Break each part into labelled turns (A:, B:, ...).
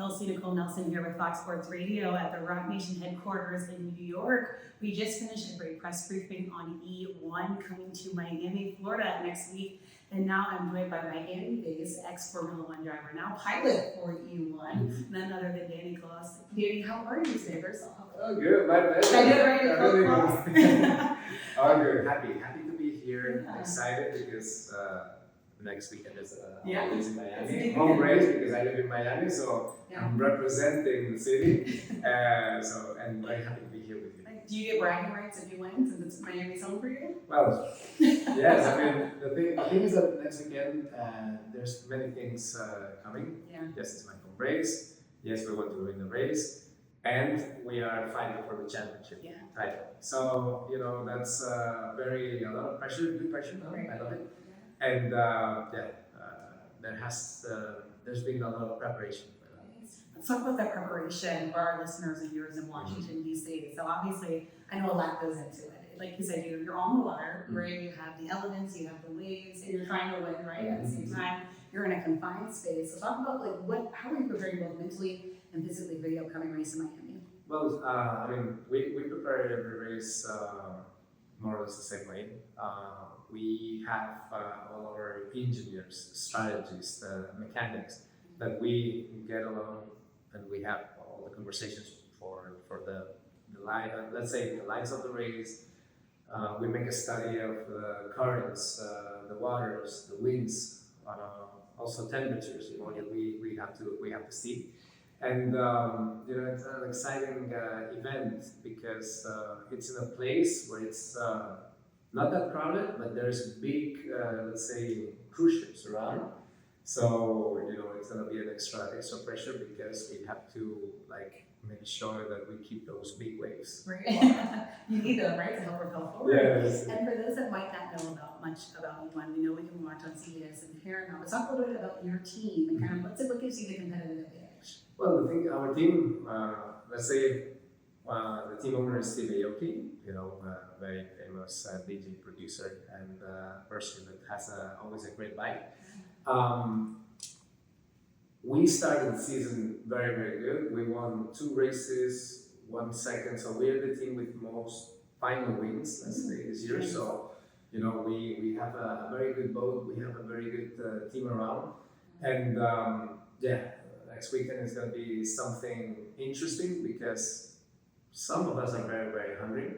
A: Kelsey Nicole here with Fox Sports Radio at the Roc Nation Headquarters in New York. We just finished a great press briefing on E1 coming to Miami, Florida next week. And now I'm joined by Miami-based ex-Formula One driver, now pilot for E1, none other than Dani Clos. Dani, how are you today? First off.
B: Oh, good. My pleasure.
A: I did right.
B: Oh, good. Happy to be here. Yeah. Excited because next weekend is always in Miami. Home race because I live in Miami, so I'm representing the city. And very happy to be here with you.
A: Do you get bragging rights if you win, since it's Miami's home for you?
B: Well, yes. I mean, the thing is that next weekend there's many things coming. Yeah. Yes, it's my home race. Yes, we want to win the race. And we are fighting for the championship title. So, that's a lot of pressure, good pressure. I love it. Yeah. And there's been a lot of preparation for that.
A: Let's talk about that preparation for our listeners and viewers in Washington, D.C. So obviously, I know a lot goes into it. Like you said, you're on the water, right? You have the elements, you have the waves, and you're trying to win, right? At the same time, you're in a confined space. So talk about how are you preparing both mentally and physically for the upcoming race in Miami?
B: Well, we prepare every race more or less the same way. We have all our engineers, strategists, mechanics that we get along, and we have all the conversations for the line. Let's say the lines of the race. We make a study of the currents, the waters, the winds, also temperatures. That we have to see. And it's an exciting event because it's in a place where it's not that crowded, but there's big, let's say, cruise ships around. So it's going to be an extra pressure because we have to make sure that we keep those big waves.
A: Right. You need them, right, to help propel forward.
B: Yes.
A: And for those that might not know much about E1, we know we can watch on CBS and Paramount. Let's talk a little bit about your team and kind of what gives you the competitive advantage.
B: Well, our team, let's say the team owner is Steve Aoki, very famous DJ producer and person that has always a great bike. We started the season very, very good. We won 2 races, 1 second, so we're the team with most final wins, let's say, this year. So, we have a very good boat, we have a very good team around, and next weekend is going to be something interesting because some of us are very, very hungry.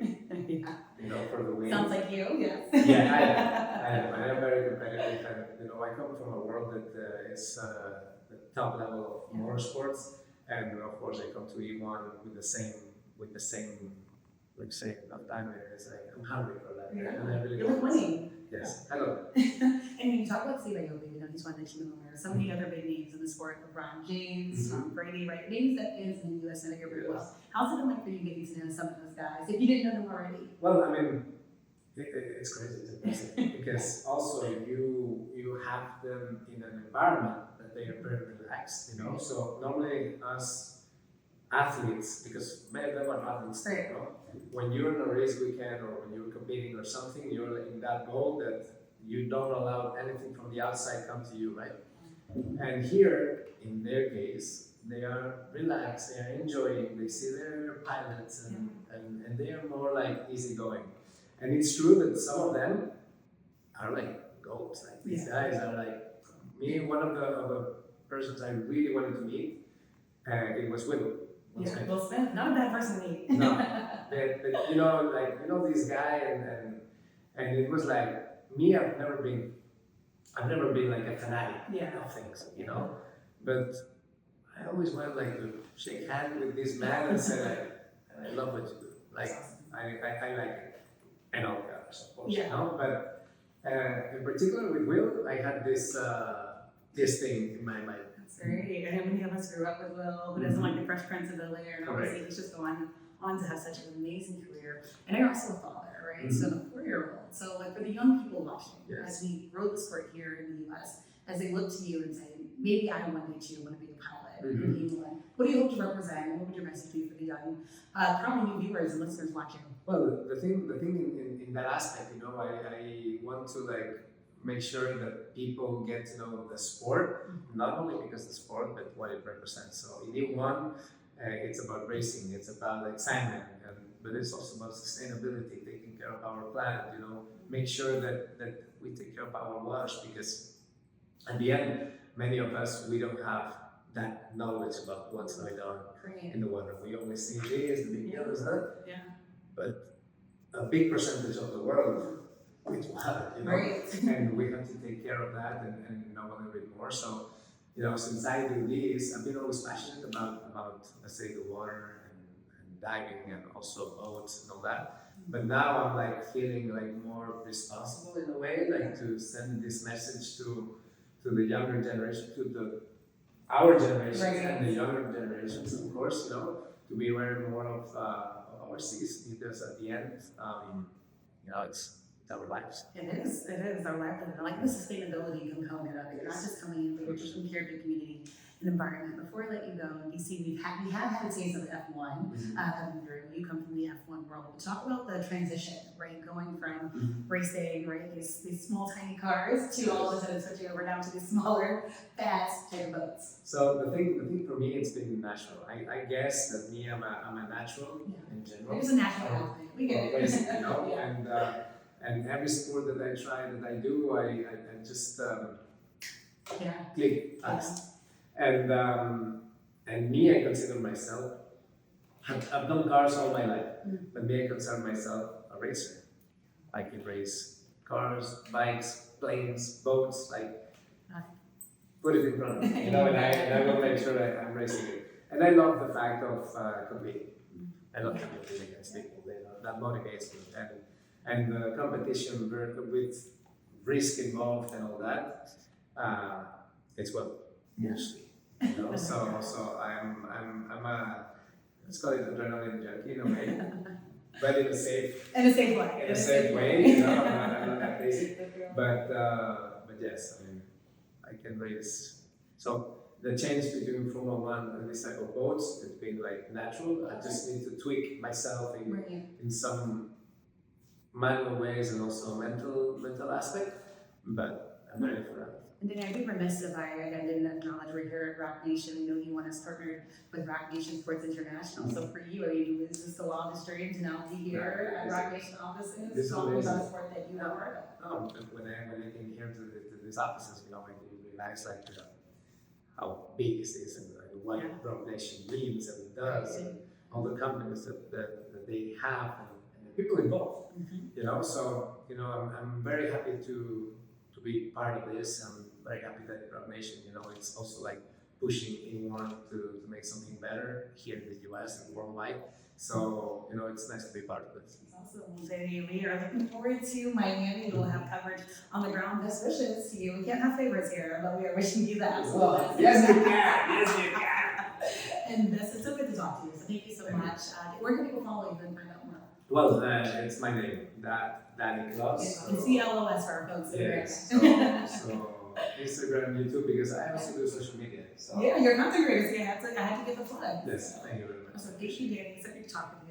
B: For the win.
A: Sounds like you, yes.
B: Yeah, I am very competitive, and I come from a world that is the top level of motorsports, and of course I come to E1 with the same, like say, enough time. I'm hungry for that.
A: Yeah.
B: And I really
A: You're winning.
B: Yes, hello.
A: And when you talk about Steve Aoki, he's one of the team owners. So many other big names in the sport, LeBron James, Tom Brady, right? Names that fans in the U.S. know very well. How's it been like for you getting to know some of those guys, if you didn't know them already?
B: Well, I mean, it's crazy, it's amazing. Because also you have them in an environment that they are very relaxed, So normally us athletes, because many of them are athletes, when you're on a race weekend or when you're competing or something, you're in that mode that you don't allow anything from the outside come to you, right? And here, in their case, they are relaxed, they are enjoying, they see their pilots, and they are more like easygoing. And it's true that some of them are like goats. Like these guys are like me. One of the persons I really wanted to meet, it was Will.
A: Will Smith, not a bad person to meet.
B: No, but this guy, and it was like me. I've never been like a fanatic of things, But I always wanted to shake hands with this man and say, I love what you do. Like I like it. And all the others, of course, But in particular with Will, I had this thing in my mind.
A: That's great. And many of us grew up with Will, who doesn't like the Fresh Prince of Bel-Air, and obviously he's just going on to have such an amazing career. And you're also a father, right? So the 4-year-old. So for the young people watching, as we grow the sport here in the U.S., as they look to you and say, maybe I one day too want to be a pilot in England. What do you hope to represent? And what would your message be for the young, probably new viewers and listeners watching?
B: Well, the thing in that aspect, I want to make sure that people get to know the sport, not only because the sport, but what it represents. So in E1, it's about racing, it's about excitement, but it's also about sustainability, taking care of our planet, make sure that we take care of our waters, because at the end, many of us, we don't have that knowledge about what's going on in the water. We always see this, the big deal is that, but a big percentage of the world is water, and we have to take care of that and know a little bit more. So, since I do this, I've been always passionate about let's say, the water and diving and also boats and all that. But now I'm like feeling like more responsible in a way, like to send this message to the younger generation, to our generation and the younger generations, of course, to be aware more of our seas, because at the end, it's our lives.
A: It is our livelihood. I like the sustainability component of it. You're not just coming in, but you're taking care of the community and environment. Before I let you go, you see, we have had a taste of F1 coming through. You come from the F1 world. Talk about the transition, right? Going from racing, right, these small tiny cars to all of a sudden switching over down to these smaller, fast type boats.
B: So the thing for me, it's been natural. I guess that me, I'm a natural in general.
A: It was a natural athlete. We get it.
B: And every sport that I try, that I do, I just click fast. And me, I consider myself, I've done cars all my life, but me, I consider myself a racer. I can race cars, bikes, planes, boats, like put it in front of me, and I will make sure I'm racing it. And I love the fact of competing. I love competing against people. That motivates me. And the competition with risk involved and all that, it's mostly, So I'm a, let's call it adrenaline junkie in a way, but in a safe way. I'm not that crazy. But yes, I mean, I can race. So the change between Formula One and this type of boats, it's been like natural. I just need to tweak myself in some manual ways and also mental aspect, but I'm ready for that.
A: And then I'd be remiss if I didn't acknowledge we're here at Roc Nation. You has partnered with Roc Nation Sports International. So for you, is this the wildest dream to now be here at Roc Nation offices? Talking about a sport that you are part
B: of. When I came here to these offices, I realized how big this is and what Roc Nation means and does, and all the companies that they have and the people involved. So I'm very happy to be part of this. I'm very happy that Roc Nation, it's also like pushing anyone to make something better here in the US and worldwide. So, it's nice to be part of this.
A: Awesome. We are looking forward to Miami. We'll have coverage on the ground. Best wishes to you. We can't have favorites here, but we are wishing you that as well.
B: Yes, you can. Yes, you can.
A: And it's so good to talk to you. So thank you so much. Where can people follow you and find out more?
B: Well, it's my name, Dani Clos.
A: It's CLOS for our folks.
B: Yes. So Instagram, YouTube, because I also do social media. So.
A: Yeah, you're content creator. So I had to get the plug.
B: Yes, thank you very much.
A: So thank you, Dani. It's a good talk with you.